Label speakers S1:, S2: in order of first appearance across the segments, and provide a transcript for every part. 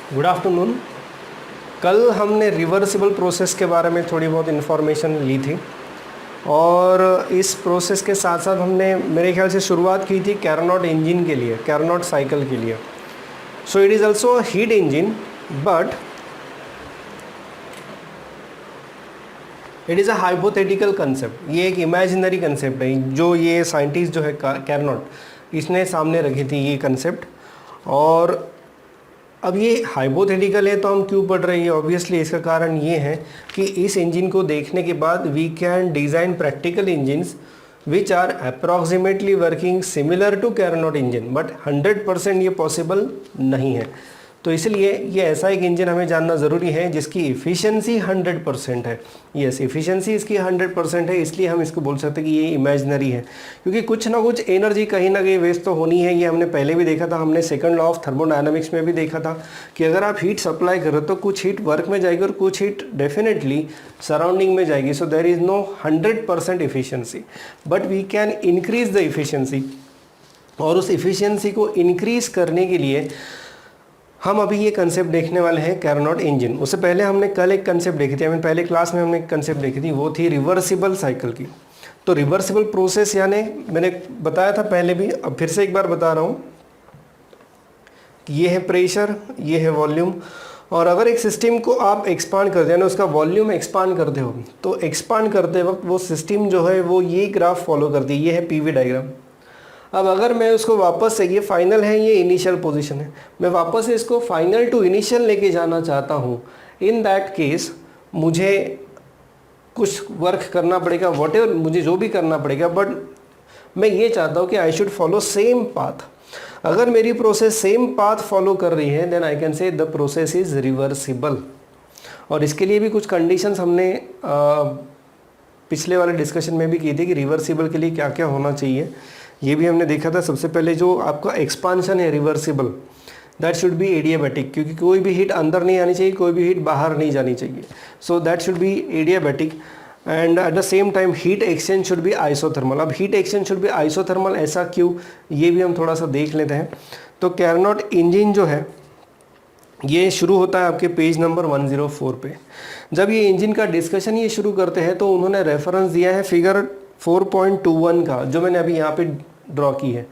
S1: Good afternoon. कल हमने reversible process के बारे में थोड़ी बहुत इन्फॉर्मेशन ली थी और इस प्रोसेस के साथ साथ हमने मेरे ख्याल से शुरुआत की थी कैरनोट इंजन के लिए, कैरनोट साइकिल के लिए। सो it is also heat engine but it is a hypothetical concept. ये एक इमेजिनरी कंसेप्ट है जो ये साइंटिस्ट जो है कैरनोट इसने सामने रखी थी ये कंसेप्ट। और अब ये हाइपोथेटिकल है तो हम क्यों पढ़ रहे हैं? ऑब्वियसली इसका कारण ये है कि इस इंजन को देखने के बाद we can design practical engines which are approximately working similar to Carnot engine, but 100% ये पॉसिबल नहीं है। तो इसलिए ये ऐसा एक इंजन हमें जानना ज़रूरी है जिसकी इफ़िशियंसी 100% है। यस, इफ़िशियंसी इसकी 100% है, इसलिए हम इसको बोल सकते हैं कि ये इमेजिनरी है, क्योंकि कुछ ना कुछ एनर्जी कहीं ना कहीं वेस्ट तो होनी है। ये हमने पहले भी देखा था, हमने सेकंड लॉ ऑफ थर्मोडायनामिक्स में भी देखा था कि अगर आप हीट सप्लाई करो तो कुछ हीट वर्क में जाएगी और कुछ हीट डेफिनेटली सराउंडिंग में जाएगी। So there is no 100% efficiency, but we can increase the efficiency. और उस इफ़िशियंसी को इंक्रीज करने के लिए हम अभी ये कंसेप्ट देखने वाले हैं कैरनोट इंजन। उससे पहले हमने कल एक कंसेप्ट देखी थी, पहले क्लास में हमने एक कंसेप्ट देखी थी, वो थी रिवर्सिबल साइकिल की। तो रिवर्सिबल प्रोसेस यानी मैंने बताया था पहले भी, अब फिर से एक बार बता रहा हूँ कि ये है प्रेशर, ये है वॉल्यूम। और अगर एक सिस्टम को आप एक्सपांड करते हैं ना, उसका वॉल्यूम एक्सपांड करते हो, तो एक्सपांड करते वक्त वो सिस्टम जो है वो ये ग्राफ फॉलो करती है। ये है पीवी डायग्राम। अब अगर मैं उसको वापस से, ये फाइनल है, ये इनिशियल पोजीशन है, मैं वापस से इसको फाइनल टू इनिशियल लेके जाना चाहता हूँ, इन दैट केस मुझे कुछ वर्क करना पड़ेगा, व्हाटएवर मुझे जो भी करना पड़ेगा, बट मैं ये चाहता हूँ कि I should follow same path. अगर मेरी प्रोसेस सेम पाथ फॉलो कर रही है then I can say the process is reversible. और इसके लिए भी कुछ कंडीशंस हमने पिछले वाले डिस्कशन में भी की थी कि रिवर्सिबल के लिए क्या क्या होना चाहिए, ये भी हमने देखा था। सबसे पहले जो आपका एक्सपांशन है reversible, that should be adiabatic, क्योंकि कोई भी हीट अंदर नहीं आनी चाहिए, कोई भी हीट बाहर नहीं जानी चाहिए। So that should be adiabatic and at the same time heat exchange should be isothermal. अब heat exchange should be isothermal, ऐसा क्यों, ये भी हम थोड़ा सा देख लेते हैं। तो कैरनोट इंजन जो है ये शुरू होता है आपके पेज नंबर 104 पे। जब ये इंजन का डिस्कशन ये शुरू करते हैं तो उन्होंने रेफरेंस दिया है फिगर 4.21 का, जो मैंने अभी यहाँ पे ड्रॉ की है।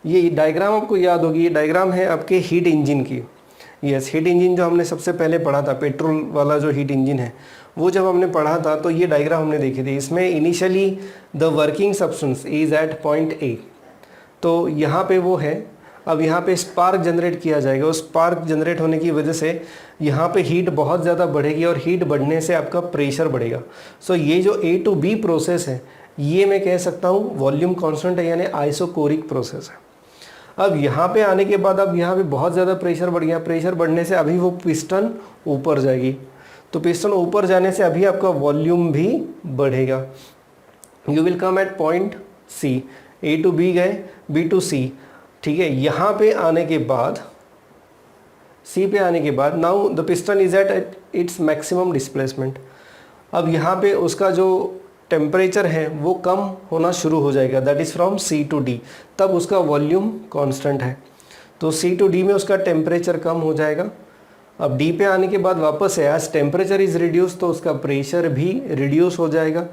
S1: ये डायग्राम आपको याद होगी, ये डायग्राम है आपके हीट इंजन की। यस, हीट इंजन जो हमने सबसे पहले पढ़ा था, पेट्रोल वाला जो हीट इंजन है, वो जब हमने पढ़ा था तो ये डायग्राम हमने देखी थी। इसमें initially the working substance is at point A, तो यहाँ पे वो है। अब यहाँ पे स्पार्क जनरेट किया जाएगा, उस स्पार्क जनरेट होने की वजह से यहाँ पे हीट बहुत ज़्यादा बढ़ेगी और हीट बढ़ने से आपका प्रेशर बढ़ेगा। सो ये जो A to B प्रोसेस है, ये मैं कह सकता हूँ वॉल्यूम कांस्टेंट है, यानी आइसोकोरिक प्रोसेस है। अब यहाँ पे आने के बाद अब यहाँ पे बहुत ज़्यादा प्रेशर बढ़ गया, प्रेशर बढ़ने से अभी वो पिस्टन ऊपर जाएगी, तो पिस्टन ऊपर जाने से अभी आपका वॉल्यूम भी बढ़ेगा। You will come at point C, A to B गए, B to C, ठीक है। यहाँ पे आने के बाद, C पे आने के बाद now the piston is at its maximum displacement. अब यहाँ पे उसका जो टेम्परेचर है वो कम होना शुरू हो जाएगा, that is from C to D। तब उसका वॉल्यूम कांस्टेंट है, तो C to D में उसका टेम्परेचर कम हो जाएगा। अब D पे आने के बाद वापस है, एज टेम्परेचर इज़ रिड्यूस, तो उसका प्रेशर भी रिड्यूस हो जाएगा।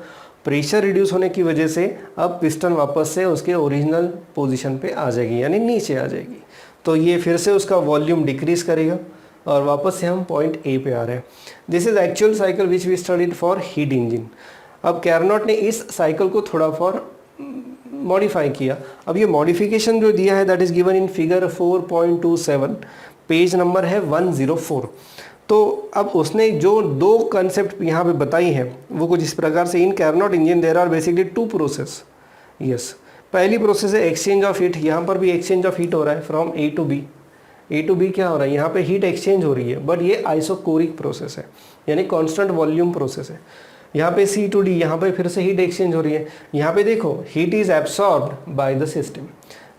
S1: प्रेशर रिड्यूस होने की वजह से अब पिस्टन वापस से उसके ओरिजिनल पोजीशन पे आ जाएगी, यानी नीचे आ जाएगी। तो ये फिर से उसका वॉल्यूम डिक्रीज करेगा और वापस से हम पॉइंट A पे आ रहे हैं। This is actual cycle which we studied for heat engine. अब कैरनोट ने इस साइकिल को थोड़ा फॉर मॉडिफाई किया। अब ये मॉडिफिकेशन जो दिया है that is given in figure 4.27, page number है 104। तो अब उसने जो दो कंसेप्ट यहाँ पे बताई है वो कुछ इस प्रकार से, in Carnot engine there are basically two process. Yes, पहली प्रोसेस है एक्सचेंज ऑफ हीट। यहाँ पर भी एक्सचेंज ऑफ हीट हो रहा है from A to B। A to B क्या हो रहा है, यहाँ पे हीट एक्सचेंज हो रही है, बट ये आइसोकोरिक प्रोसेस है, यानी कांस्टेंट वॉल्यूम प्रोसेस है। यहाँ पे C to D, यहाँ पे फिर से हीट एक्सचेंज हो रही है। यहाँ पे देखो heat is absorbed by the system,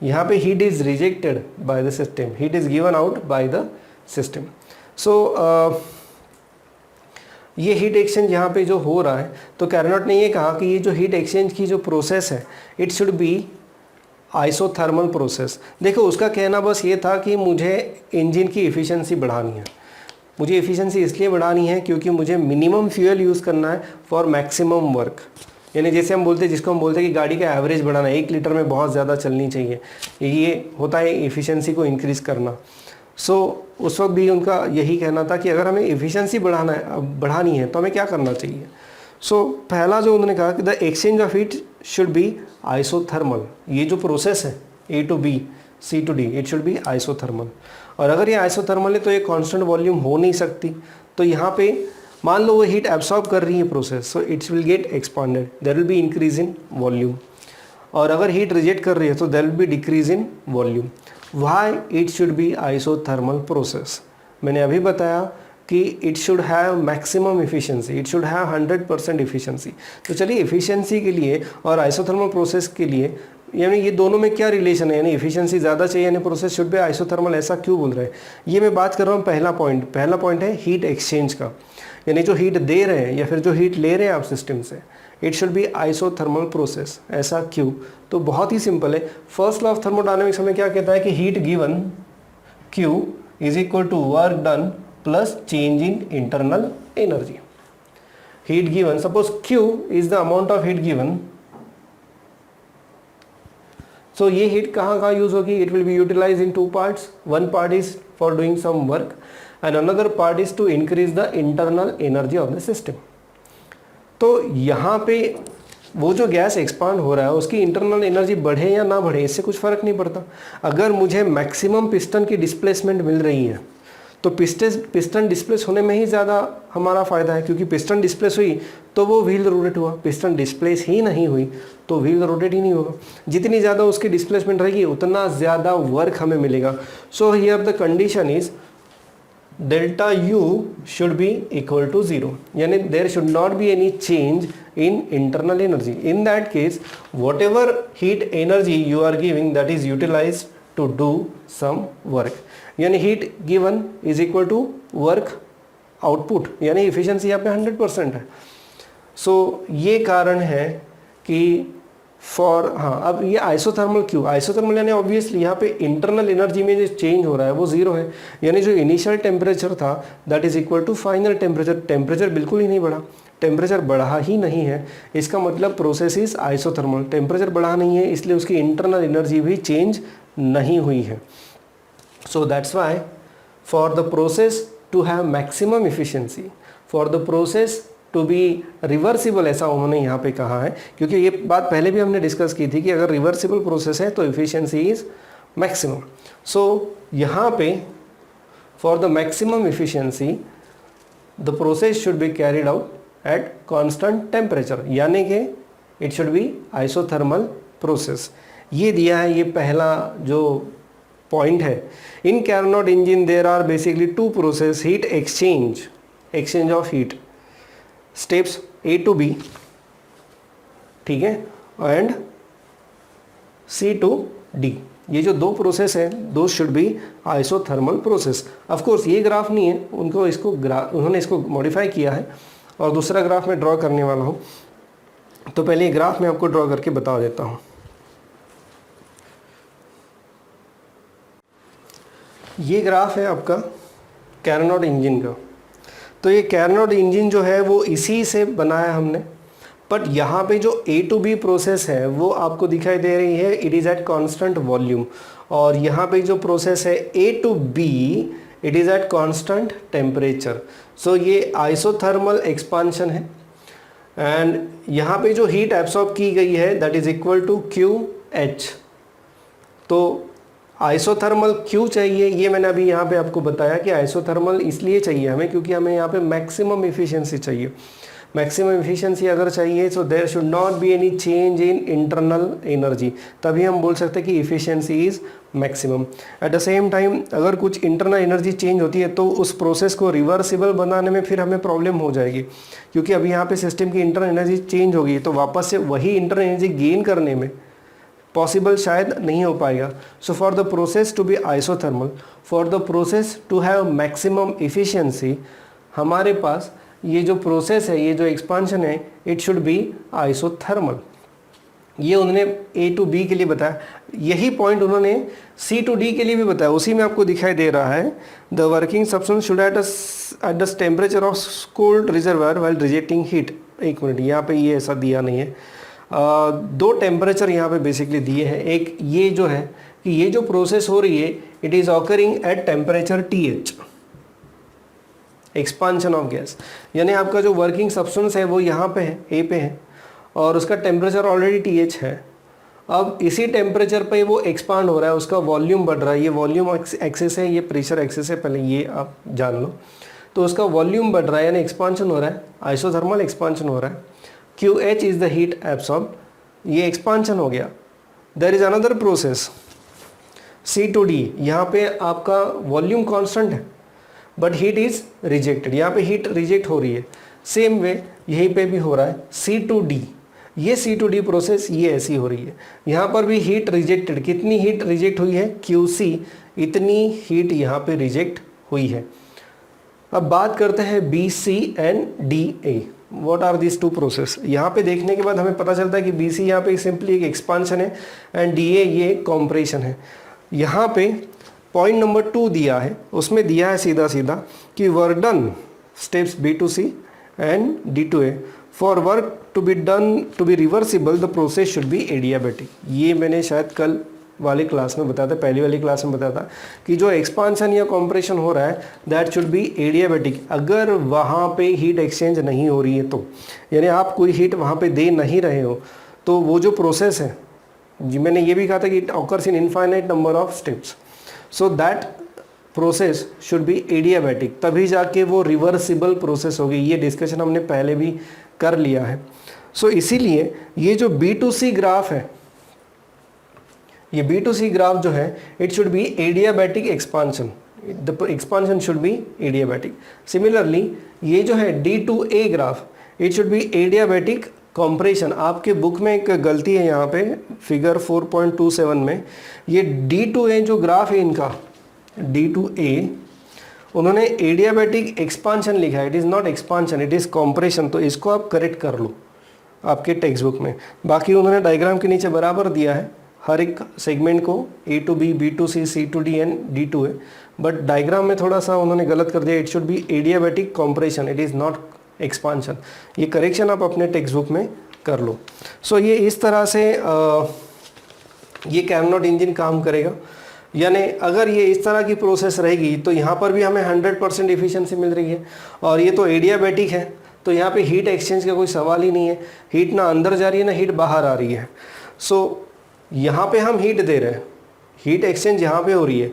S1: यहाँ पे heat is rejected by the system, heat is given out by the system. So ये हीट एक्सचेंज यहाँ पे जो हो रहा है, तो कैरनोट ने ये कहा कि ये जो हीट एक्सचेंज की जो प्रोसेस है it should be isothermal process. देखो उसका कहना बस ये था कि मुझे इंजन की एफिशिएंसी बढ़ानी है, मुझे एफिशिएंसी इसलिए बढ़ानी है क्योंकि मुझे मिनिमम फ्यूल यूज़ करना है फॉर मैक्सिमम वर्क। यानी जैसे हम बोलते हैं, जिसको हम बोलते हैं कि गाड़ी का एवरेज बढ़ाना है, 1 लीटर में बहुत ज़्यादा चलनी चाहिए, ये होता है एफिशिएंसी को इंक्रीज़ करना। उस वक्त भी उनका यही कहना था कि अगर हमें एफिशिएंसी बढ़ानी है तो हमें क्या करना चाहिए। पहला जो उन्होंने कहा कि the exchange of heat should be isothermal. ये जो प्रोसेस है A to B, C to D, it should be isothermal. और अगर ये आइसोथर्मल है तो ये कांस्टेंट वॉल्यूम हो नहीं सकती। तो यहाँ पे मान लो वो हीट एब्सॉर्ब कर रही है process, so it's will get expanded, there will be increase in volume. और अगर हीट रिजेक्ट कर रही है तो there will be decrease in volume. Why it should be isothermal process? मैंने अभी बताया कि it should have maximum efficiency, it should have 100% efficiency. तो चलिए एफिशिएंसी के लिए और आइसोथर्मल प्रोसेस के लिए, यानी ये दोनों में क्या रिलेशन है, यानी एफिशिएंसी ज़्यादा चाहिए यानी प्रोसेस शुड बी आइसोथर्मल, ऐसा क्यों बोल रहे हैं? ये मैं बात कर रहा हूँ पहला पॉइंट है हीट एक्सचेंज का। यानी जो हीट दे रहे हैं या फिर जो हीट ले रहे हैं आप सिस्टम से, it should be isothermal process. ऐसा क्यों? तो बहुत ही सिंपल है। फर्स्ट लॉ ऑफ थर्मोडायनेमिक्स हमें क्या कहता है कि heat given Q is equal to work done plus change in internal energy. Heat given, suppose Q is the amount of heat given, so ये हीट कहाँ यूज होगी? It will be utilize in 2 parts. One part is for doing some work and another part is to increase the internal energy of the system. तो यहाँ पे वो जो gas expand हो रहा है उसकी इंटरनल एनर्जी बढ़े या ना बढ़े, इससे कुछ फ़र्क नहीं पड़ता। अगर मुझे मैक्सिमम पिस्टन की डिस्प्लेसमेंट मिल रही है तो पिस्टन डिस्प्लेस होने में ही ज़्यादा हमारा फ़ायदा है, क्योंकि पिस्टन डिस्प्लेस हुई तो वो व्हील रोटेट हुआ, पिस्टन डिस्प्लेस ही नहीं हुई तो व्हील रोटेट ही नहीं होगा। जितनी ज़्यादा उसकी डिस्प्लेसमेंट रहेगी उतना ज़्यादा वर्क हमें मिलेगा। So here the condition is delta U should be equal to 0, यानी there should not be any change in internal energy. In that case, whatever heat energy you are giving, that is utilized to do some work. यानी heat given is equal to work output, यानी efficiency यहाँ पे 100% है। ये कारण है कि अब ये आइसोथर्मल क्यों? आइसोथर्मल यानी ऑब्वियसली यहाँ पे इंटरनल एनर्जी में जो चेंज हो रहा है वो 0 है, यानी जो इनिशियल टेम्परेचर था that is equal to final temperature. Temperature बिल्कुल ही नहीं बढ़ा, टेम्परेचर बढ़ा ही नहीं है, इसका मतलब प्रोसेस इज आइसोथर्मल। टेम्परेचर बढ़ा नहीं है इसलिए उसकी इंटरनल एनर्जी भी चेंज नहीं हुई है। So that's why for the process to have maximum efficiency, for the process to be reversible, ऐसा उन्होंने यहाँ पे कहा है, क्योंकि ये बात पहले भी हमने डिस्कस की थी कि अगर रिवर्सिबल प्रोसेस है तो एफिशिएंसी इज मैक्सिमम। यहाँ पे for the maximum efficiency the process should be carried out at constant temperature, यानी कि it should be isothermal process. ये दिया है, ये पहला जो पॉइंट है। In Carnot engine there are basically 2 process, heat exchange of heat, steps A to B, ठीक है, एंड C to D। ये जो 2 प्रोसेस है दो should be isothermal process. Of course ये ग्राफ नहीं है, उन्होंने इसको मॉडिफाई किया है और दूसरा ग्राफ मैं ड्रॉ करने वाला हूँ। तो पहले ये ग्राफ मैं आपको ड्रॉ करके बता देता हूँ। ये ग्राफ है आपका कैरनोट इंजन का। तो ये कैरनोट इंजन जो है वो इसी से बनाया हमने, बट यहाँ पे जो A to B प्रोसेस है वो आपको दिखाई दे रही है, it is at constant volume. और यहाँ पे जो प्रोसेस है A to B, it is at constant temperature. So ये आइसोथर्मल एक्सपांशन है एंड यहाँ पे जो हीट एब्सॉर्ब की गई है that is equal to QH। तो आइसोथर्मल क्यों चाहिए ये मैंने अभी यहाँ पे आपको बताया कि आइसोथर्मल इसलिए चाहिए हमें क्योंकि हमें यहाँ पे मैक्सिमम एफिशिएंसी चाहिए। मैक्सिमम एफिशिएंसी अगर चाहिए so there should not be any change in internal energy, तभी हम बोल सकते हैं कि efficiency is maximum. At the same time अगर कुछ इंटरनल एनर्जी चेंज होती है तो उस प्रोसेस को रिवर्सिबल बनाने में फिर हमें प्रॉब्लम हो जाएगी, क्योंकि अभी यहाँ पे सिस्टम की इंटरनल एनर्जी चेंज होगी तो वापस से वही इंटरनल एनर्जी गेन करने में पॉसिबल शायद नहीं हो पाएगा। So for the process to be isothermal, for the process to have maximum efficiency, हमारे पास ये जो प्रोसेस है, ये जो एक्सपांशन है, इट शुड बी आइसोथर्मल। ये उन्होंने A to B के लिए बताया, यही पॉइंट उन्होंने C to D के लिए भी बताया, उसी में आपको दिखाई दे रहा है the working substance should at the temperature of cold reservoir while rejecting heat. एक मिनट, यहाँ पे ये ऐसा दिया नहीं है, दो टेम्परेचर यहाँ पे बेसिकली दिए हैं। एक ये जो है कि ये जो प्रोसेस हो रही है it is occurring at temperature TH, expansion of gas, यानी आपका जो वर्किंग सब्सटेंस है वो यहाँ पे है, A पे है, और उसका टेम्परेचर ऑलरेडी TH है। अब इसी टेम्परेचर पे वो एक्सपांड हो रहा है, उसका वॉल्यूम बढ़ रहा है, ये वॉल्यूम एक्सेस है, ये प्रेशर एक्सेस है, पहले ये आप जान लो। तो उसका वॉल्यूम बढ़ रहा है यानी एक्सपांशन हो रहा है, आइसोथर्मल एक्सपांशन हो रहा है। QH is the heat absorb, ये एक्सपांशन हो गया। There is another process C to D, यहाँ पे आपका वॉल्यूम कांस्टेंट है बट हीट इज रिजेक्टेड, यहाँ पे हीट रिजेक्ट हो रही है। सेम वे यहीं पे भी हो रहा है C to D, ये C to D प्रोसेस ये ऐसी हो रही है। यहाँ पर भी हीट रिजेक्टेड, कितनी हीट रिजेक्ट हुई है QC, इतनी हीट यहाँ पे रिजेक्ट हुई है। अब बात करते हैं BC and DA, what are this two process. यहाँ पे देखने के बाद हमें पता चलता है कि BC यहाँ पे सिंपली एक एक्सपांशन है एंड DA ये कॉम्प्रेशन है। यहाँ पे पॉइंट नंबर 2 दिया है, उसमें दिया है सीधा सीधा कि work done steps B to C and D to A, for work to be done to be reversible the process should be adiabatic. ये मैंने शायद कल वाली क्लास में बताया था, पहली वाली क्लास में बताया था कि जो एक्सपांशन या कॉम्प्रेशन हो रहा है दैट शुड बी एडियाबैटिक। अगर वहाँ पे हीट एक्सचेंज नहीं हो रही है तो, यानी आप कोई हीट वहाँ पे दे नहीं रहे हो, तो वो जो प्रोसेस है जी, मैंने ये भी कहा था कि it occurs in infinite number of steps, so that process should be adiabatic, तभी जाके वो रिवर्सिबल प्रोसेस होगी। ये डिस्कशन हमने पहले भी कर लिया है। सो इसीलिए ये जो B to C ग्राफ है, ये B to C ग्राफ जो है it should be adiabatic expansion, the expansion should be adiabatic. Similarly ये जो है D to A graph it should be adiabatic compression. आपके बुक में एक गलती है यहाँ पे फिगर 4.27 में, ये D to A जो ग्राफ है इनका D to A, उन्होंने एडियाबैटिक एक्सपांशन लिखा है, it is not expansion it is compression. तो इसको आप करेक्ट कर लो आपके टेक्स्ट बुक में। बाकी उन्होंने डायग्राम के नीचे बराबर दिया है हर एक सेगमेंट को, A to B, B to C, C to D and D to A, but diagram में थोड़ा सा उन्होंने गलत कर दिया, it should be adiabatic compression, it is not expansion. ये करेक्शन आप अपने टेक्स्ट बुक में कर लो। सो ये इस तरह से ये कैरनोट इंजन काम करेगा, यानी अगर ये इस तरह की प्रोसेस रहेगी तो यहाँ पर भी हमें 100% एफिशिएंसी मिल रही है, और ये तो एडियाबैटिक है तो यहाँ पे हीट एक्सचेंज का कोई सवाल ही नहीं है, हीट ना अंदर जा रही है ना हीट बाहर आ रही है। सो यहाँ पे हम हीट दे रहे हैं, हीट एक्सचेंज यहाँ पे हो रही है,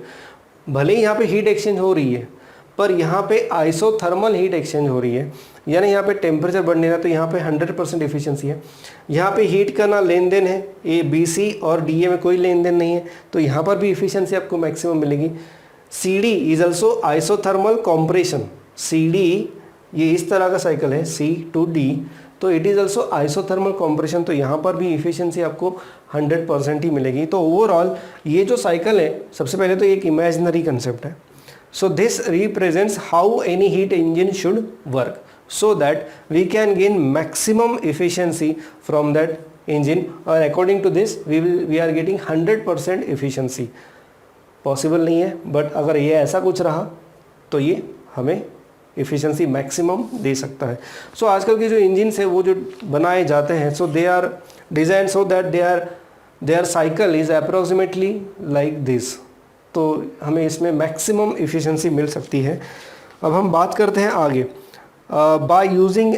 S1: भले ही यहाँ पे हीट एक्सचेंज हो रही है पर यहाँ पे आइसोथर्मल हीट एक्सचेंज हो रही है, यानी यहाँ पे टेम्परेचर बढ़ने रहा है तो यहाँ पे 100% एफिशिएंसी है। यहाँ पे हीट का ना लेन देन है, ए BC और DA में कोई लेन देन नहीं है, तो यहाँ पर भी एफिशिएंसी आपको मैक्सिमम मिलेगी। CD is also isothermal compression, CD ये इस तरह का साइकिल है C to D, तो it is also isothermal compression, तो यहाँ पर भी एफिशिएंसी आपको 100% ही मिलेगी। तो ओवरऑल ये जो साइकिल है, सबसे पहले तो एक इमेजिनरी कंसेप्ट है। So this represents how any heat engine should work so that we can gain maximum efficiency from that engine, और according to this we are getting 100% efficiency। Possible नहीं है बट अगर ये ऐसा कुछ रहा तो ये हमें efficiency maximum दे सकता है। सो आजकल के जो इंजिन्स है वो जो बनाए जाते हैं, so they are design so that their cycle is approximately like this, तो हमें इसमें मैक्सिमम एफिशिएंसी मिल सकती है। अब हम बात करते हैं आगे। बाय यूजिंग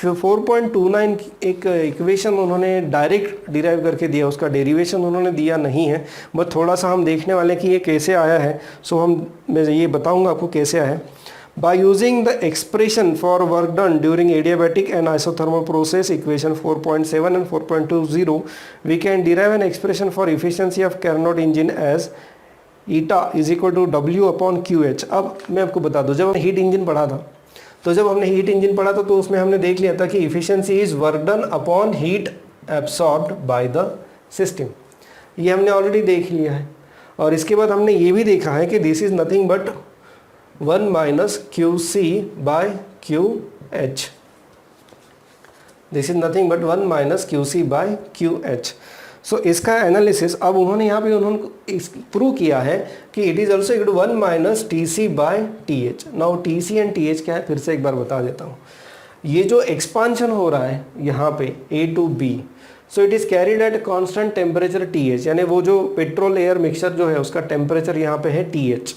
S1: 4.29 एक इक्वेशन उन्होंने डायरेक्ट डिराइव करके दिया, उसका डेरिवेशन उन्होंने दिया नहीं है, बट थोड़ा सा हम देखने वाले कि ये कैसे आया है। सो मैं ये बताऊंगा आपको कैसे आया है। By using the expression for work done during adiabatic and isothermal process equation 4.7 and 4.20 we can derive an expression for efficiency of Carnot engine as eta is equal to W upon QH। अब मैं आपको बता दूं, जब हमने heat engine पढ़ा था तो उसमें हमने देख लिया था कि efficiency is work done upon heat absorbed by the system, ये हमने ऑलरेडी देख लिया है। और इसके बाद हमने ये भी देखा है कि this is nothing but 1 - QC bye QH। This is nothing but 1 minus Q C by Q H. So इसका एनालिसिस अब उन्होंने यहाँ पे उन्होंने प्रूव किया है कि it is also equal to 1 minus T C by T H. Now T C and T H क्या है फिर से एक बार बता देता हूँ। ये जो एक्सपांशन हो रहा है यहाँ पे A to B, so it is carried at constant temperature T H, यानी वो जो पेट्रोल एयर मिक्सचर जो है उसका टेम्परेचर यहाँ पे है टी एच।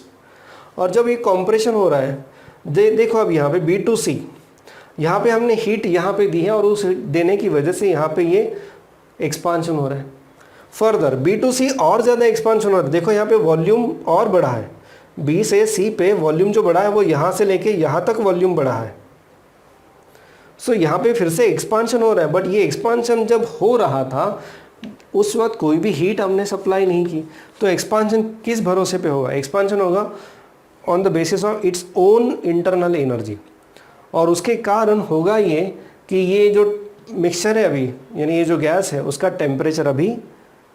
S1: और जब ये कॉम्प्रेशन हो रहा है देखो अब यहाँ पे बी टू सी, यहाँ पे हमने हीट यहाँ पे दी है और उस देने की वजह से यहाँ पे ये एक्सपांशन हो रहा है। फर्दर बी टू सी और ज़्यादा एक्सपांशन हो रहा है, देखो यहाँ पे वॉल्यूम और बढ़ा है, बी से सी पे वॉल्यूम जो बढ़ा है वो यहाँ से लेके यहाँ तक वॉल्यूम बढ़ा है। सो यहाँ पे फिर से एक्सपांशन हो रहा है, बट ये एक्सपांशन जब हो रहा था उस वक्त कोई भी हीट हमने सप्लाई नहीं की, तो एक्सपांशन किस भरोसे पे होगा? एक्सपांशन होगा on the basis of its own internal energy, और उसके कारण होगा ये कि ये जो मिक्सचर है अभी, यानी ये जो गैस है उसका टेम्परेचर अभी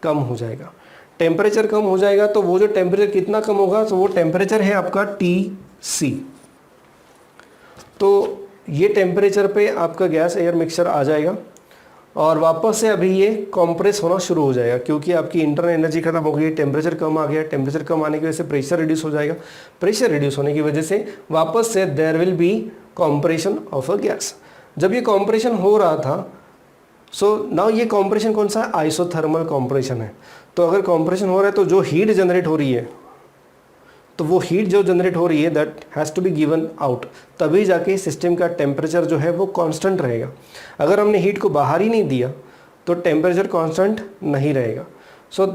S1: कम हो जाएगा। टेम्परेचर कम हो जाएगा तो वो जो टेम्परेचर कितना कम होगा, तो वो टेम्परेचर है आपका TC। तो ये टेम्परेचर पे आपका गैस एयर मिक्सचर आ जाएगा और वापस से अभी ये कॉम्प्रेस होना शुरू हो जाएगा, क्योंकि आपकी इंटरनल एनर्जी खत्म हो गई, टेम्परेचर कम आ गया। टेम्परेचर कम आने की वजह से प्रेशर रिड्यूस हो जाएगा, प्रेशर रिड्यूस होने की वजह से वापस से there will be compression of a gas. जब ये कॉम्प्रेशन हो रहा था, सो नाउ ये कॉम्प्रेशन कौन सा है? आइसोथर्मल कॉम्प्रेशन है। तो अगर कॉम्प्रेशन हो रहा है तो जो हीट जनरेट हो रही है, तो वो हीट जो जनरेट हो रही है that has to be given out, तभी जाके सिस्टम का टेम्परेचर जो है वो कांस्टेंट रहेगा। अगर हमने हीट को बाहर ही नहीं दिया तो टेम्परेचर कांस्टेंट नहीं रहेगा। So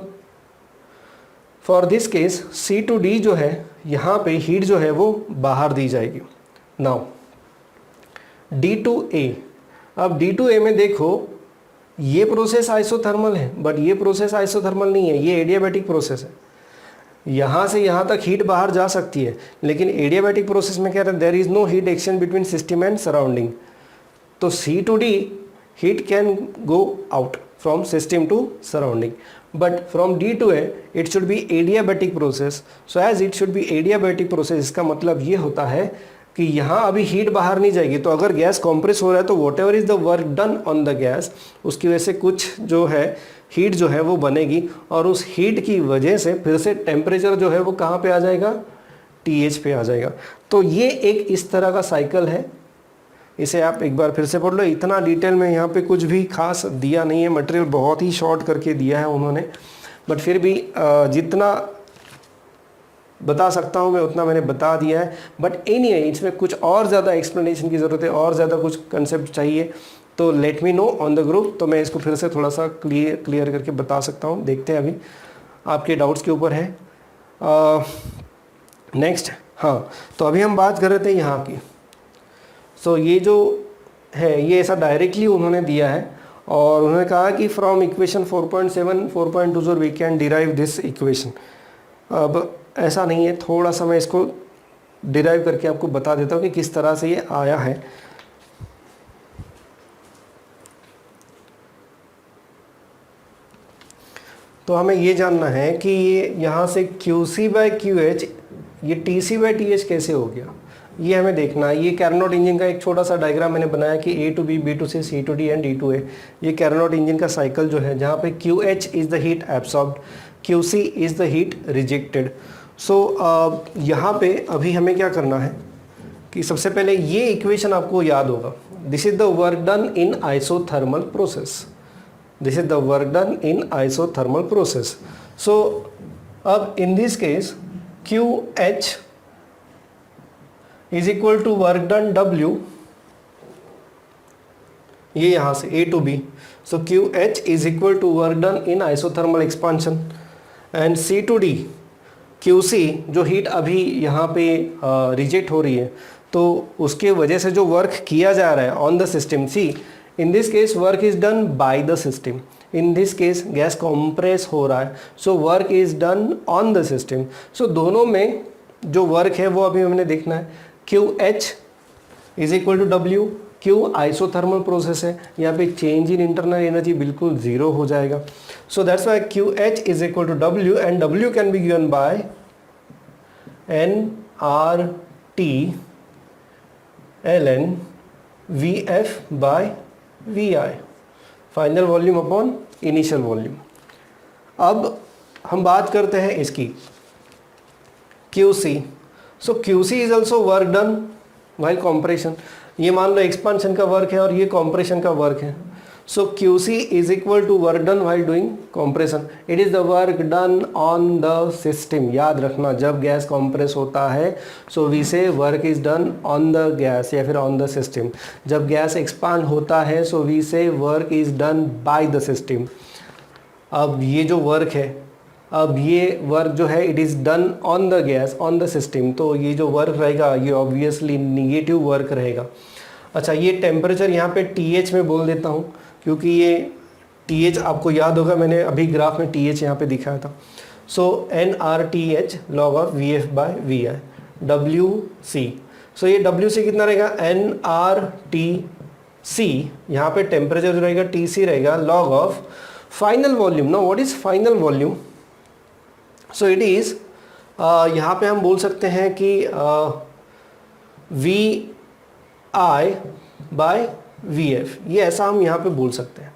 S1: for this case C2D जो है, यहाँ पे हीट जो है वो बाहर दी जाएगी। नाउ D2A, अब D2A में देखो ये प्रोसेस आइसोथर्मल है, बट ये प्रोसेस आइसोथर्मल नहीं है, ये एडियाबैटिक प्रोसेस है। यहाँ से यहाँ तक हीट बाहर जा सकती है, लेकिन एडियाबैटिक प्रोसेस में क्या रहता है? There is no heat exchange between system and surrounding. तो C2D heat can go out from system to surrounding, but from D2A it should be adiabatic process. So as it should be adiabatic process, इसका मतलब ये होता है कि यहाँ अभी heat बाहर नहीं जाएगी। तो अगर गैस कॉम्प्रेस हो रहा है तो what ever is the work done on the gas, उसकी वजह से कुछ जो है हीट जो है वो बनेगी, और उस हीट की वजह से फिर से टेम्परेचर जो है वो कहाँ पे आ जाएगा? TH पे आ जाएगा। तो ये एक इस तरह का साइकिल है, इसे आप एक बार फिर से पढ़ लो। इतना डिटेल में यहाँ पे कुछ भी खास दिया नहीं है, मटेरियल बहुत ही शॉर्ट करके दिया है उन्होंने, बट फिर भी जितना बता सकता हूँ मैं उतना मैंने बता दिया है। बट एनीवे इसमें कुछ और ज़्यादा एक्सप्लेनेशन की ज़रूरत है, और ज़्यादा कुछ कंसेप्ट चाहिए तो let me know on the group, तो मैं इसको फिर से थोड़ा सा क्लियर करके बता सकता हूँ। देखते हैं अभी आपके डाउट्स के ऊपर है। नेक्स्ट, हाँ, तो अभी हम बात कर रहे थे यहाँ की। सो ये जो है ये ऐसा डायरेक्टली उन्होंने दिया है, और उन्होंने कहा कि from equation 4.7 4.20 we can derive this equation. अब ऐसा नहीं है, थोड़ा सा मैं इसको डिराइव करके आपको बता देता हूँ कि किस तरह से ये आया है। तो हमें ये जानना है कि ये यहाँ से QC/QH ये TC/TH कैसे हो गया, ये हमें देखना है। ये कैरनोट इंजन का एक छोटा सा डायग्राम मैंने बनाया कि A to B, B to C, C to D and D to A। ये कैरनोट इंजन का साइकिल जो है, जहाँ पे QH is the heat absorbed, QC is the heat rejected. So यहाँ पे अभी हमें क्या करना है कि सबसे पहले ये इक्वेशन आपको याद होगा। This is the work done in isothermal process, this is the work done in isothermal process. So अब in this case QH is equal to work done W, ये यहाँ से A to B। So QH is equal to work done in isothermal expansion, and C to D QC जो heat अभी यहाँ पे reject हो रही है, तो उसके वजह से जो वर्क किया जा रहा है on the system, see in this case work is done by the system, in this case gas compress हो रहा है, so work is done on the system. So दोनों में जो वर्क है वो अभी हमने देखना है। QH is equal to W, Q isothermal process है, यहाँ पे चेंज इन इंटरनल एनर्जी बिल्कुल ज़ीरो हो जाएगा। So that's why QH is equal to W, and W can be given by nRT ln VF by V I, final volume upon initial volume. अब हम बात करते हैं इसकी QC। सो QC is also work done while compression. ये मान लो expansion का वर्क है और ये कॉम्प्रेशन का वर्क है। सो QC is equal to work done while doing compression. It is the work done on the system. याद रखना, जब गैस कॉम्प्रेस होता है so we say work is done on the gas या फिर ऑन द सिस्टम। जब gas expand होता है so we say work is done by the system. अब ये जो वर्क है, अब ये वर्क जो है it is done on the gas on the system, तो ये जो वर्क रहेगा ये ऑब्वियसली निगेटिव वर्क रहेगा। अच्छा, ये टेम्परेचर यहाँ पे TH में बोल देता हूँ क्योंकि ये TH आपको याद होगा, मैंने अभी ग्राफ में TH यहाँ पे दिखाया था। So nRTH log of VF by VI WC। So ये WC कितना रहेगा, nRTC, यहाँ पे टेम्परेचर जो रहेगा TC रहेगा log of final volume. Now what is final volume? So it is, यहाँ पे हम बोल सकते हैं कि VI बाय VF, ये ऐसा हम यहाँ पे बोल सकते हैं।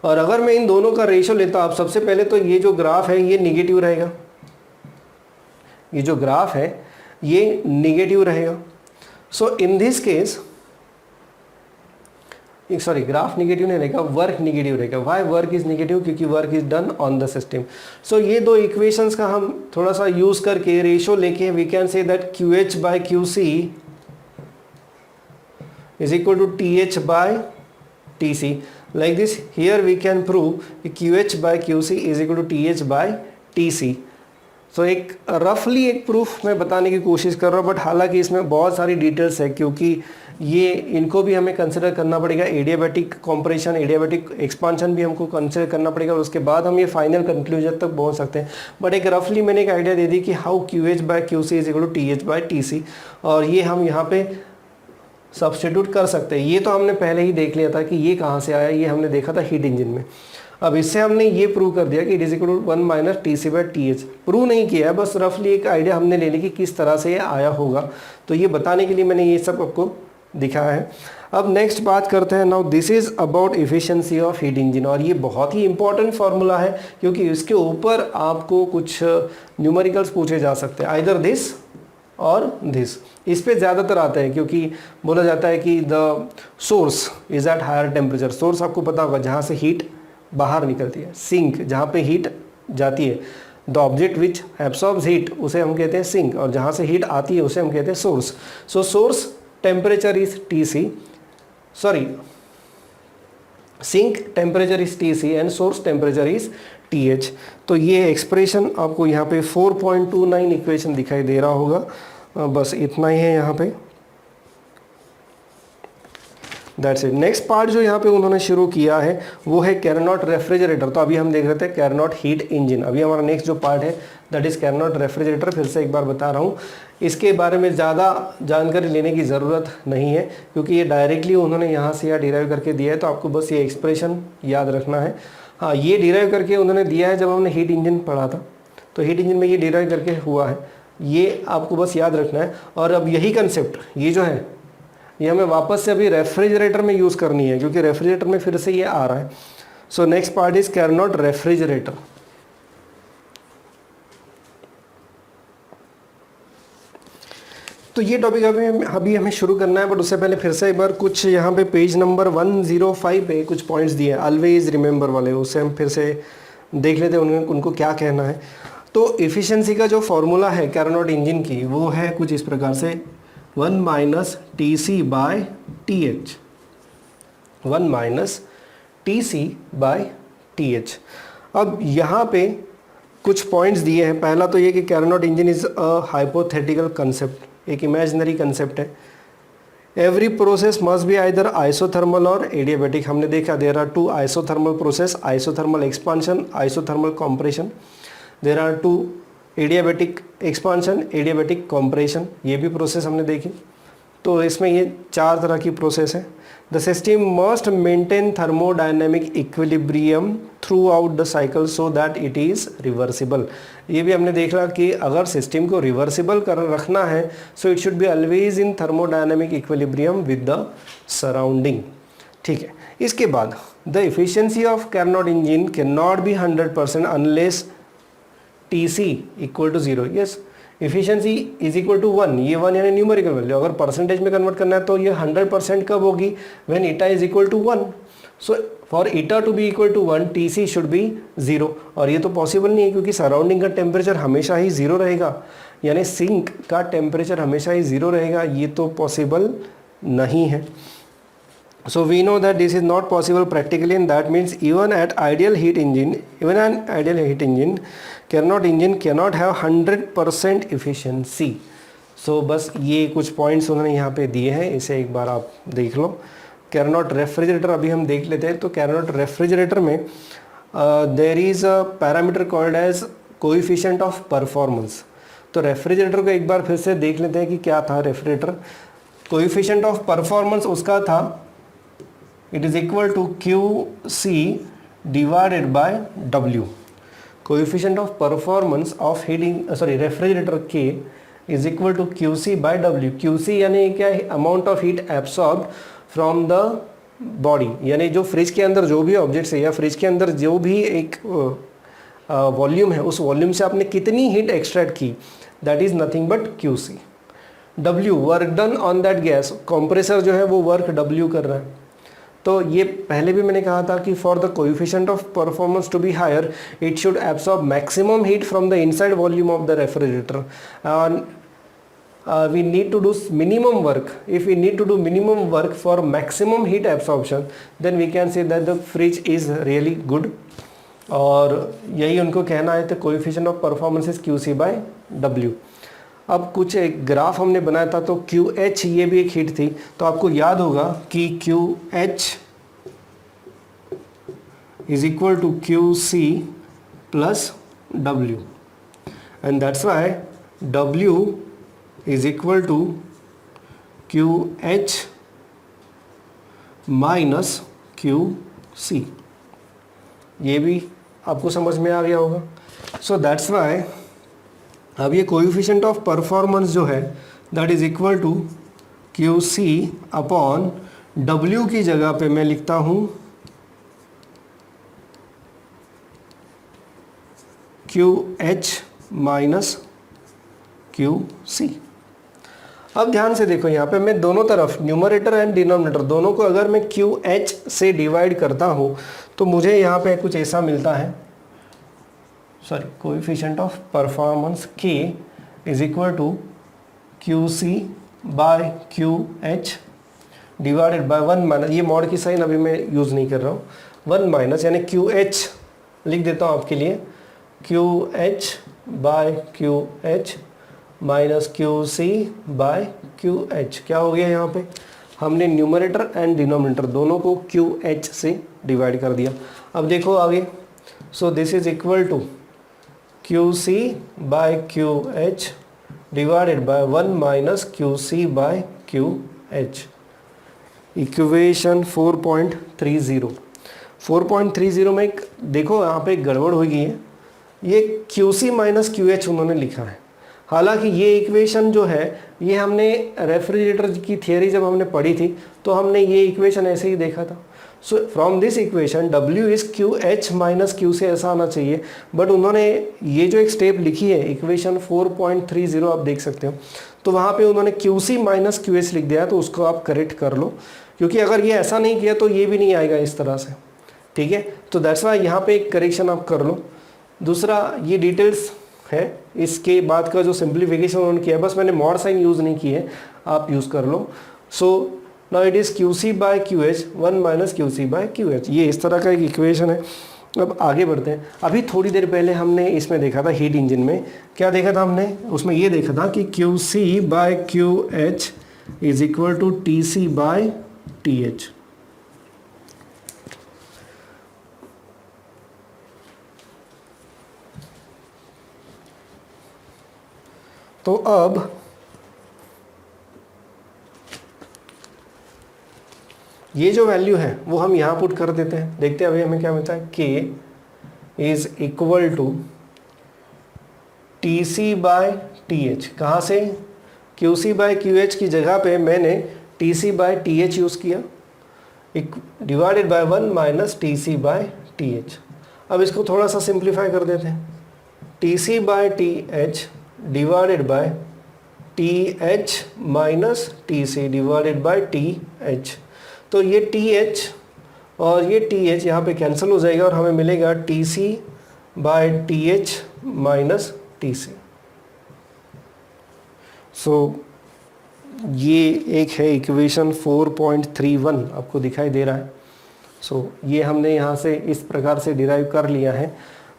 S1: और अगर मैं इन दोनों का रेशो लेता हूँ, सबसे पहले तो ये जो ग्राफ है ये निगेटिव रहेगा, ये जो ग्राफ है ये निगेटिव रहेगा। So in this case, sorry graph negative नहीं रहेगा, वर्क निगेटिव रहेगा। Why work is negative? क्योंकि work is done on the system. So ये दो इक्वेशंस का हम थोड़ा सा यूज करके रेशो लेके we can say that QH by QC is equal to TH by TC. Like this, here we can prove QH by QC is equal to TH by TC. So एक रफली एक proof मैं बताने की कोशिश कर रहा हूँ, बट हालांकि इसमें बहुत सारी डिटेल्स है क्योंकि ये इनको भी हमें कंसिडर करना पड़ेगा। एडियाबैटिक कॉम्प्रेशन, एडियाबैटिक एक्सपांशन भी हमको कंसिडर करना पड़ेगा और उसके बाद हम ये फाइनल कंक्लूजन तक पहुँच सकते हैं। बट एक रफली मैंने एक आइडिया दे दी कि how QH by QC is equal to TH by TC, और ये हम यहाँ पे सब्स्टिट्यूट कर सकते हैं। ये तो हमने पहले ही देख लिया था कि ये कहाँ से आया, ये हमने देखा था हीट इंजन में। अब इससे हमने ये प्रूव कर दिया कि it is equal to 1 minus TC by TH। Prove नहीं किया है, बस रफली एक आइडिया हमने ले ली कि किस तरह से ये आया होगा, तो ये बताने के लिए मैंने ये सब आपको दिखाया है। अब नेक्स्ट बात करते हैं। Now this is about efficiency of heat engine, और ये बहुत ही इंपॉर्टेंट फार्मूला है क्योंकि इसके ऊपर आपको कुछ न्यूमेरिकल्स पूछे जा सकते हैं, आइदर दिस और दिस। इस पे ज़्यादातर आता है क्योंकि बोला जाता है कि the source is at higher temperature. Source आपको पता होगा जहाँ से हीट बाहर निकलती है, सिंक जहाँ पे हीट जाती है, द ऑब्जेक्ट विच एब्सॉर्ब्स हीट उसे हम कहते हैं सिंक, और जहाँ से हीट आती है उसे हम कहते हैं source. So source temperature is TC, sorry sink temperature is TC and source temperature is TH। तो ये एक्सप्रेशन आपको यहाँ पे 4.29 इक्वेशन दिखाई दे रहा होगा, बस इतना ही है यहाँ पे। That's it. नेक्स्ट पार्ट जो यहाँ पे उन्होंने शुरू किया है वो है कैरनॉट रेफ्रिजरेटर। तो अभी हम देख रहे थे कैरनॉट हीट इंजन। अभी हमारा नेक्स्ट जो पार्ट है दैट इज कैरनॉट रेफ्रिजरेटर। फिर से एक बार बता रहा हूँ, इसके बारे में ज़्यादा जानकारी लेने की ज़रूरत नहीं है क्योंकि ये डायरेक्टली उन्होंने यहाँ से डिराइव करके दिया है, तो आपको बस ये एक्सप्रेशन याद रखना है। हाँ, ये डिराइव करके उन्होंने दिया है जब हमने हीट इंजन पढ़ा था, तो हीट इंजन में ये डिराइव करके हुआ है, ये आपको बस याद रखना है। और अब यही कंसेप्ट ये जो है ये हमें वापस से अभी रेफ्रिजरेटर में यूज़ करनी है क्योंकि रेफ्रिजरेटर में फिर से ये आ रहा है। So next part is Carnot refrigerator. तो ये टॉपिक अभी हमें शुरू करना है, बट उससे पहले फिर से एक बार कुछ यहाँ पे पेज नंबर 105 पे कुछ पॉइंट्स दिए हैं ऑलवेज रिमेंबर वाले, उससे हम फिर से देख लेते हैं उनको क्या कहना है। तो एफिशिएंसी का जो फॉर्मूला है कैरनॉट इंजन की वो है कुछ इस प्रकार से 1 minus TC by TH, 1 minus TC by TH। अब यहाँ पे कुछ पॉइंट्स दिए हैं। पहला तो ये कि Carnot engine is a hypothetical concept, एक इमेजिनरी कंसेप्ट है। Every process must be either isothermal और एडियाबैटिक। हमने देखा there are 2 isothermal process, isothermal expansion, isothermal compression. There are 2 adiabatic expansion, adiabatic compression, ये भी प्रोसेस हमने देखी। तो इसमें ये 4 तरह की प्रोसेस है। The system must maintain thermodynamic equilibrium through out the cycle so that it is reversible. ये भी हमने देखा कि अगर सिस्टम को रिवर्सिबल कर रखना है so it should be always in thermodynamic equilibrium with the surrounding. ठीक है, इसके बाद the efficiency of Carnot engine can not be 100% unless TC equal to 0। Yes, efficiency is equal to 1, ये 1 यानी न्यूमेरिकल वैल्यू। अगर परसेंटेज में convert करना है तो ये 100% कब होगी, when eta is equal to 1। So for eta to be equal to 1 TC should be 0, और ये तो पॉसिबल नहीं है क्योंकि सराउंडिंग का टेम्परेचर हमेशा ही 0 रहेगा, यानी सिंक का टेम्परेचर हमेशा ही 0 रहेगा, ये तो पॉसिबल नहीं है। So we know that this is not possible practically, and that means even an ideal heat engine Carnot engine cannot have 100% efficiency. So बस ये कुछ पॉइंट्स उन्होंने यहाँ पे दिए हैं, इसे एक बार आप देख लो। Carnot रेफ्रिजरेटर अभी हम देख लेते हैं। तो Carnot रेफ्रिजरेटर में there is a parameter called as coefficient of performance. तो रेफ्रिजरेटर को एक बार फिर से देख लेते हैं कि क्या था रेफ्रिजरेटर। कोएफिशिएंट ऑफ परफॉर्मेंस उसका था it is equal to QC divided by W। Coefficient of performance of refrigerator के is equal to QC by W। QC यानी क्या है, amount of heat absorb from the body, यानी जो fridge के अंदर जो भी ऑब्जेक्ट्स है या फ्रिज के अंदर जो भी एक वॉल्यूम है, उस वॉल्यूम से आपने कितनी हीट एक्सट्रैक्ट की, that is nothing but QC। W work done on that gas, compressor जो है वो वर्क W कर रहा है। तो ये पहले भी मैंने कहा था कि for the coefficient of performance to be higher it should absorb maximum heat from the inside volume of the refrigerator. we need to do minimum work. If we need to do minimum work for maximum heat absorption, then we can say that the fridge is really good. और यही उनको कहना है, तो coefficient of performance is QC by W। अब कुछ एक graph हमने बनाया था, तो QH ये भी एक हीट थी, तो आपको याद होगा कि QH is equal to QC plus W, and that's why W is equal to QH minus QC। ये भी आपको समझ में आ गया होगा। सो दैट्स वाई अब ये कोएफिशिएंट ऑफ परफॉर्मेंस जो है that is equal to QC upon W की जगह पे मैं लिखता हूँ QH माइनस QC। अब ध्यान से देखो, यहाँ पे मैं दोनों तरफ न्यूमरेटर एंड डिनोमिनेटर दोनों को अगर मैं QH से डिवाइड करता हूँ तो मुझे यहाँ पे कुछ ऐसा मिलता है, coefficient of performance K is equal to QC bye QH divided by 1 minus, ये मॉड की साइन अभी मैं यूज़ नहीं कर रहा हूँ, 1 माइनस यानी QH लिख देता हूँ आपके लिए, QH by QH minus QC bye QH। क्या हो गया, यहाँ पे हमने न्यूमरेटर एंड डिनोमिनेटर दोनों को QH से डिवाइड कर दिया। अब देखो आगे, so this is equal to QC bye QH divided by 1 minus QC bye QH। Equation 4.30 में देखो यहाँ पे गड़बड़ हो गई है, ये QC माइनस QH उन्होंने लिखा है। हालांकि ये इक्वेशन जो है ये हमने रेफ्रिजरेटर की थियरी जब हमने पढ़ी थी तो हमने ये इक्वेशन ऐसे ही देखा था। So from this equation W is QH minus QC ऐसा आना चाहिए, बट उन्होंने ये जो एक स्टेप लिखी है इक्वेशन 4.30 आप देख सकते हो, तो वहाँ पे उन्होंने QC माइनस QH लिख दिया, तो उसको आप करेक्ट कर लो, क्योंकि अगर ये ऐसा नहीं किया तो ये भी नहीं आएगा इस तरह से, ठीक है। तो दैट्स वाई यहाँ पे एक करेक्शन आप कर लो। दूसरा ये डिटेल्स है, इसके बाद का जो सिंप्लीफिकेशन उन्होंने किया है, बस मैंने मॉड साइन यूज़ नहीं की है, आप यूज़ कर लो। So now it is QC bye QH 1 minus QC bye QH, ये इस तरह का एक इक्वेशन है। अब आगे बढ़ते हैं। अभी थोड़ी देर पहले हमने इसमें देखा था हीट इंजन में, क्या देखा था हमने, उसमें ये देखा था कि QC bye QH is equal to TC by TH। तो अब ये जो वैल्यू है वो हम यहाँ पुट कर देते हैं, देखते हैं अभी हमें क्या मिलता है। K is equal to TC by TH। कहाँ से, QC बाय QH की जगह पे मैंने TC बाय TH यूज़ किया। Divided by 1 minus T C by T H. अब इसको थोड़ा सा सिंप्लीफाई कर देते हैं, T C by T H divided by T H minus T C divided by T H. तो ये टी एच और ये टी एच यहाँ पे कैंसिल हो जाएगा और हमें मिलेगा T C by T H minus T C. So ये एक है इक्वेशन 4.31 आपको दिखाई दे रहा है। सो ये हमने यहाँ से इस प्रकार से डिराइव कर लिया है।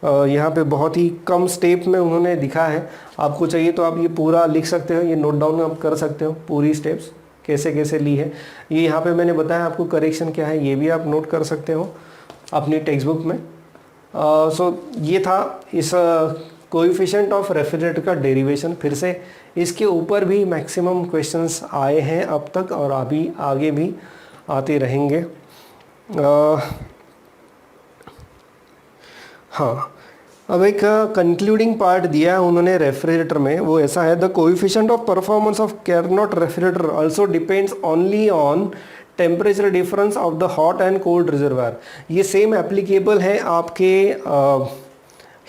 S1: यहाँ पे बहुत ही कम स्टेप में उन्होंने दिखा है, आपको चाहिए तो आप ये पूरा लिख सकते हो, ये नोट डाउन आप कर सकते हो पूरी स्टेप्स कैसे कैसे ली है। ये यहाँ पे मैंने बताया आपको करेक्शन क्या है, ये भी आप नोट कर सकते हो अपनी टेक्स्ट बुक में। सो ये था इस कोएफिशिएंट ऑफ रेफ्रिजरेटर का डेरिवेशन। फिर से इसके ऊपर भी मैक्सिमम क्वेश्चंस आए हैं अब तक और अभी आगे भी आते रहेंगे। हाँ, अब एक कंक्लूडिंग पार्ट दिया है उन्होंने रेफ्रिजरेटर में, वो ऐसा है, the coefficient of performance of Carnot refrigerator also depends only on temperature difference of the hot and cold reservoir. ये सेम एप्लीकेबल है आपके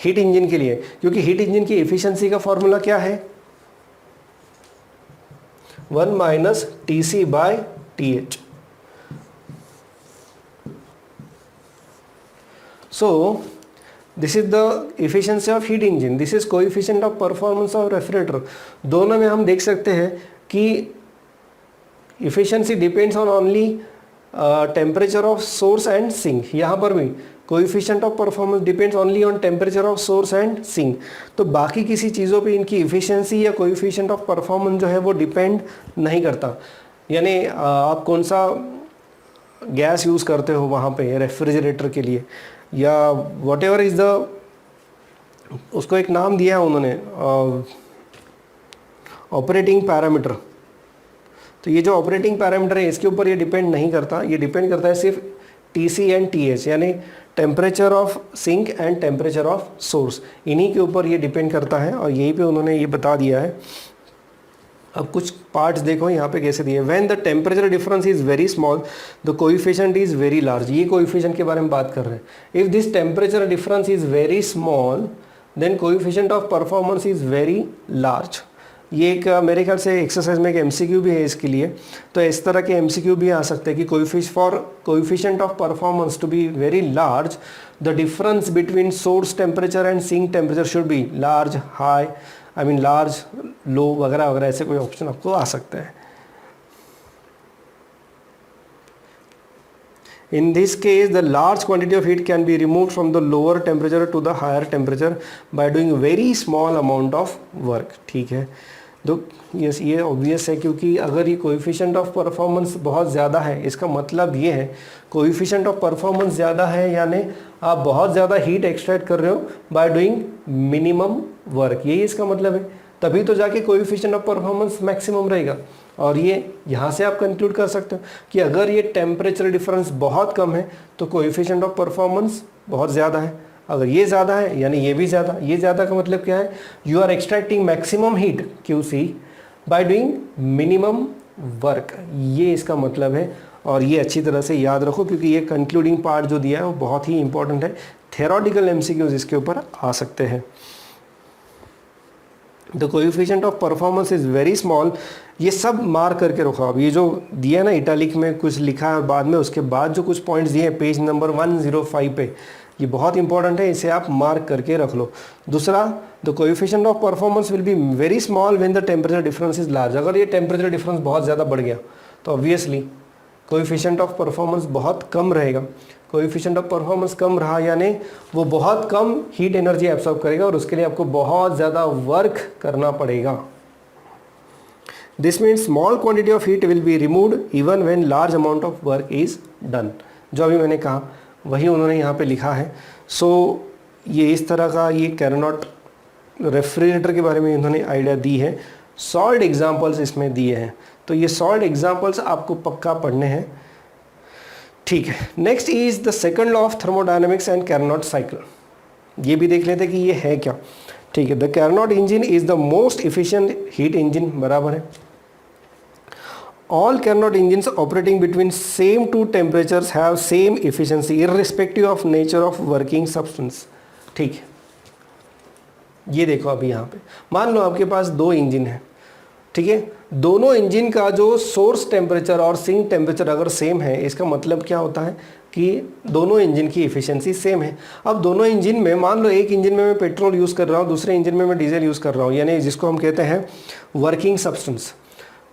S1: हीट इंजन के लिए, क्योंकि हीट इंजन की एफिशिएंसी का फॉर्मूला क्या है, 1 minus T C by T H. So this is the efficiency of heat engine, this is coefficient of performance of refrigerator। दोनों में हम देख सकते हैं कि efficiency depends on only temperature of source and sink। यहाँ पर भी coefficient of performance depends only on temperature of source and sink। तो बाकी किसी चीज़ों पे इनकी efficiency या coefficient of performance जो है वो डिपेंड नहीं करता। यानी आप कौन सा गैस यूज़ करते हो वहाँ पे रेफ्रिजरेटर के लिए, या वॉट एवर इज़ द, उसको एक नाम दिया है उन्होंने ऑपरेटिंग पैरामीटर। तो ये जो ऑपरेटिंग पैरामीटर है इसके ऊपर ये डिपेंड नहीं करता, ये डिपेंड करता है सिर्फ T C and T H, यानी temperature of sink and temperature of source, इन्हीं के ऊपर ये डिपेंड करता है और यहीं पे उन्होंने ये बता दिया है। अब कुछ पार्ट्स देखो यहाँ पे कैसे दिए, when the temperature difference is very small the coefficient is very large. ये कोएफिशिएंट के बारे में बात कर रहे हैं। If this temperature difference is very small then coefficient of performance is very large. ये एक मेरे ख्याल से एक्सरसाइज में एक एमसीक्यू भी है इसके लिए, तो इस तरह के एमसीक्यू भी आ सकते हैं कि for coefficient of performance to be very large the difference between source temperature and sink temperature should be large, high, I mean large, low वगैरह वगैरह, ऐसे कोई ऑप्शन आपको आ सकता है। In this case, the large quantity of heat can be removed from the lower temperature to the higher temperature by doing very small amount of work। ठीक है, तो यस ये ऑब्वियस है, क्योंकि अगर ये कोएफिशिएंट ऑफ परफॉर्मेंस बहुत ज़्यादा है, इसका मतलब ये है कोएफिशिएंट ऑफ परफॉर्मेंस ज़्यादा है यानी आप बहुत ज़्यादा हीट एक्सट्रैक्ट कर रहे हो बाय डूइंग मिनिमम वर्क, यही इसका मतलब है। तभी तो जाके कोएफिशिएंट ऑफ परफॉर्मेंस मैक्सिमम रहेगा। और ये यहाँ से आप कंक्लूड कर सकते हो कि अगर ये टेम्परेचर डिफरेंस बहुत कम है तो कोएफिशिएंट ऑफ परफॉर्मेंस बहुत ज़्यादा है, अगर ये ज़्यादा है यानी ये भी ज़्यादा। ये ज़्यादा का मतलब क्या है, you are extracting maximum heat QC by doing minimum work, ये इसका मतलब है। और ये अच्छी तरह से याद रखो क्योंकि ये कंक्लूडिंग पार्ट जो दिया है वो बहुत ही इंपॉर्टेंट है। थ्योरेटिकल MCQs इसके ऊपर आ सकते हैं। The coefficient of performance is very small, ये सब मार्क करके रखो। अब ये जो दिया है ना इटालिक में कुछ लिखा है बाद में, उसके बाद जो कुछ पॉइंट्स दिए हैं पेज नंबर 105 पे, ये बहुत इंपॉर्टेंट है, इसे आप मार्क करके रख लो। दूसरा, the coefficient of performance will be very small when the temperature difference is large. अगर ये टेम्परेचर डिफरेंस बहुत ज़्यादा बढ़ गया तो ऑब्वियसली कोएफिशिएंट ऑफ परफॉर्मेंस बहुत कम रहेगा। कोएफिशिएंट ऑफ परफॉर्मेंस कम रहा यानी वो बहुत कम हीट एनर्जी एब्सॉर्ब करेगा और उसके लिए आपको बहुत ज़्यादा वर्क करना पड़ेगा। This means small quantity of heat will be removed even when large amount of work is done. जो अभी मैंने कहा वही उन्होंने यहाँ पे लिखा है। सो ये इस तरह का ये कैरनॉट रेफ्रिजरेटर के बारे में इन्होंने आइडिया दी है। सॉल्ड एग्जाम्पल्स इसमें दिए हैं, तो ये सॉल्ड एग्जाम्पल्स आपको पक्का पढ़ने हैं। ठीक है, next is the second law of thermodynamics and Carnot cycle. ये भी देख लेते हैं कि ये है क्या। ठीक है, the Carnot engine is the most efficient heat engine, बराबर है। All Carnot engines operating between same two temperatures have same efficiency irrespective of nature of working substance. ठीक है, ये देखो अभी यहाँ पे मान लो आपके पास दो इंजन है, ठीक है, दोनों इंजन का जो सोर्स टेम्परेचर और सिंक टेम्परेचर अगर सेम है, इसका मतलब क्या होता है कि दोनों इंजन की इफिशिएंसी सेम है। अब दोनों इंजन में मान लो एक इंजन में मैं पेट्रोल यूज़ कर रहा हूँ, दूसरे इंजन में मैं डीजल यूज़ कर रहा हूँ, यानी जिसको हम कहते हैं वर्किंग सब्सटेंस।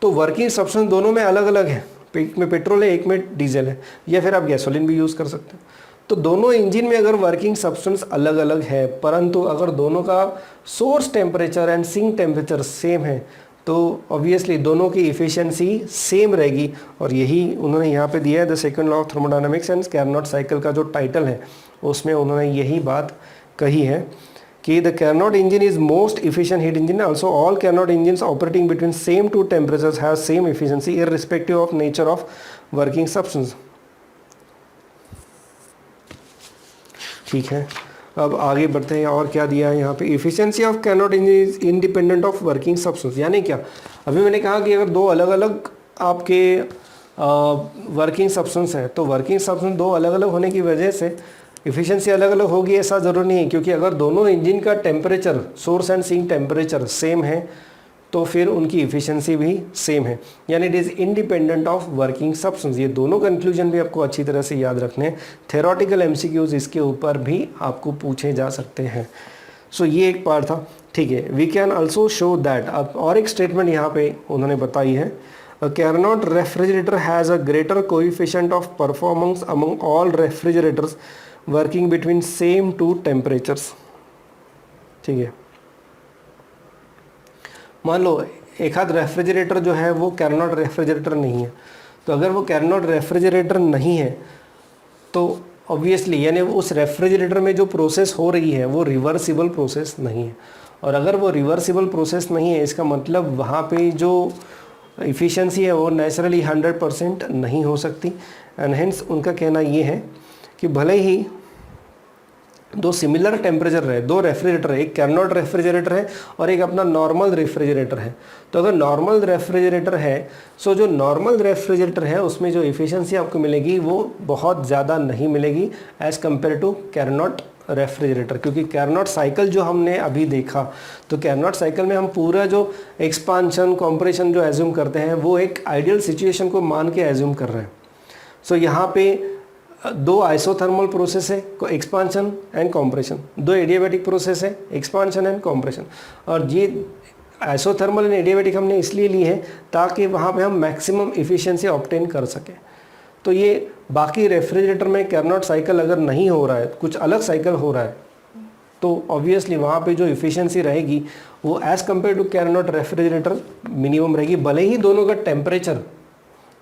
S1: तो वर्किंग सब्सटेंस दोनों में अलग अलग है, एक में पेट्रोल है, एक में डीजल है, या फिर आप गैसोलीन भी यूज़ कर सकते हैं। तो दोनों इंजन में अगर वर्किंग सब्सटेंस अलग अलग है, परंतु अगर दोनों का source temperature and sink temperature same है, तो ऑब्वियसली दोनों की इफिशिएंसी सेम रहेगी। और यही उन्होंने यहाँ पे दिया है, the second law of thermodynamics and Carnot cycle का जो टाइटल है उसमें उन्होंने यही बात कही है कि the Carnot engine is most efficient heat engine, also all Carnot engine operating between same two temperatures have same efficiency irrespective of nature of working substance. ठीक है, अब आगे बढ़ते हैं और क्या दिया है यहाँ पे, efficiency of Carnot engine is independent of working substance. यानी क्या, अभी मैंने कहा कि अगर दो अलग अलग आपके वर्किंग सब्सटेंस है, तो वर्किंग सब्सटेंस दो अलग अलग होने की वजह से इफिशिएंसी अलग अलग होगी ऐसा ज़रूरी नहीं है, क्योंकि अगर दोनों इंजन का temperature source and sink temperature same है तो फिर उनकी इफिशिएंसी भी सेम है, यानी it is independent of working substance. ये दोनों कंक्लूजन भी आपको अच्छी तरह से याद रखने हैं। थ्योरेटिकल एमसीक्यूज इसके ऊपर भी आपको पूछे जा सकते हैं। सो ये एक पार्ट था, ठीक है। We can also show that, अब और एक स्टेटमेंट यहाँ पे उन्होंने बताई है, a Carnot refrigerator has a greater coefficient of performance among all refrigerators working between same two temperatures. ठीक है, मान लो एक आध रेफ्रिजरेटर जो है वो कैरनॉट रेफ्रिजरेटर नहीं है, तो अगर वो कैरनॉट रेफ्रिजरेटर नहीं है तो ऑब्वियसली यानी उस रेफ्रिजरेटर में जो प्रोसेस हो रही है वो रिवर्सिबल प्रोसेस नहीं है। और अगर वो रिवर्सिबल प्रोसेस नहीं है, इसका मतलब वहाँ पे जो इफ़िशियंसी है वो नेचुरली 100% नहीं हो सकती। एंड हेंस उनका कहना ये है कि भले ही दो सिमिलर टेम्परेचर रहे, दो रेफ्रिजरेटर है, एक कैरनॉट रेफ्रिजरेटर है और एक अपना नॉर्मल रेफ्रिजरेटर है, तो अगर नॉर्मल रेफ्रिजरेटर है, सो जो नॉर्मल रेफ्रिजरेटर है उसमें जो इफ़िशियंसी आपको मिलेगी वो बहुत ज़्यादा नहीं मिलेगी as compare to Carnot refrigerator. क्योंकि कैरनॉट साइकिल जो हमने अभी देखा, तो कैरनॉट साइकिल में हम पूरा जो एक्सपांशन कॉम्प्रेशन जो एज्यूम करते हैं वो एक आइडियल सिचुएशन को मान के एज्यूम कर रहे हैं। सो यहाँ पे दो आइसोथर्मल प्रोसेस है, एक्सपांशन एंड कॉम्प्रेशन, दो एडियाबैटिक प्रोसेस है, एक्सपांशन एंड कॉम्प्रेशन। और ये आइसोथर्मल एंड एडियाबैटिक हमने इसलिए ली है ताकि वहाँ पे हम मैक्सिमम इफ़िशियंसी ऑब्टेन कर सकें। तो ये बाकी रेफ्रिजरेटर में कैरनॉट साइकिल अगर नहीं हो रहा है, कुछ अलग साइकिल हो रहा है, तो ऑब्वियसली वहाँ पे जो इफ़िशियंसी रहेगी वो as compare to Carnot refrigerator minimum रहेगी। भले ही दोनों का टेम्परेचर,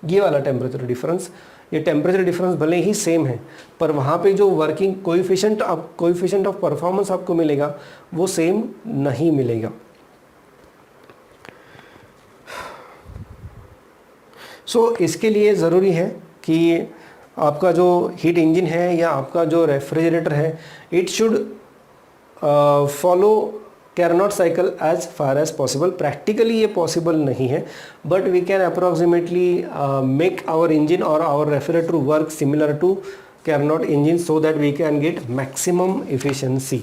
S1: ये वाला टेम्परेचर डिफरेंस, ये टेम्परेचर डिफरेंस भले ही सेम है, पर वहाँ पे जो वर्किंग कोएफिशिएंट ऑफ परफॉर्मेंस आपको मिलेगा वो सेम नहीं मिलेगा। सो इसके लिए ज़रूरी है कि आपका जो हीट इंजन है या आपका जो रेफ्रिजरेटर है, it should follow Carnot cycle as far as possible. Practically ये पॉसिबल नहीं है, but we can approximately make our engine और our refrigerator work similar to Carnot engine so that we can get maximum efficiency.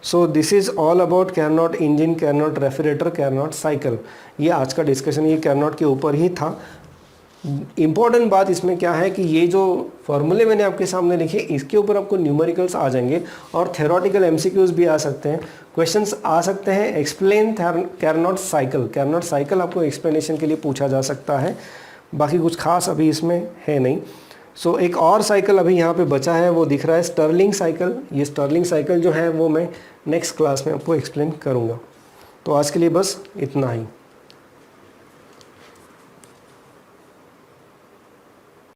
S1: So this is all about Carnot engine, Carnot refrigerator, Carnot cycle. ये आज का discussion ये Carnot के ऊपर ही था। Important बात इसमें क्या है कि ये जो फॉर्मूले मैंने आपके सामने लिखे, इसके ऊपर आपको न्यूमेरिकल्स आ जाएंगे और थ्योरेटिकल एमसीक्यूज भी आ सकते हैं, क्वेश्चंस आ सकते हैं। Explain Carnot cycle, Carnot cycle आपको एक्सप्लेनेशन के लिए पूछा जा सकता है, बाकी कुछ खास अभी इसमें है नहीं। सो एक और साइकिल अभी यहाँ पे बचा है, वो दिख रहा है स्टर्लिंग साइकिल। ये स्टर्लिंग साइकिल जो है वो मैं नेक्स्ट क्लास में आपको एक्सप्लेन करूँगा। तो आज के लिए बस इतना ही।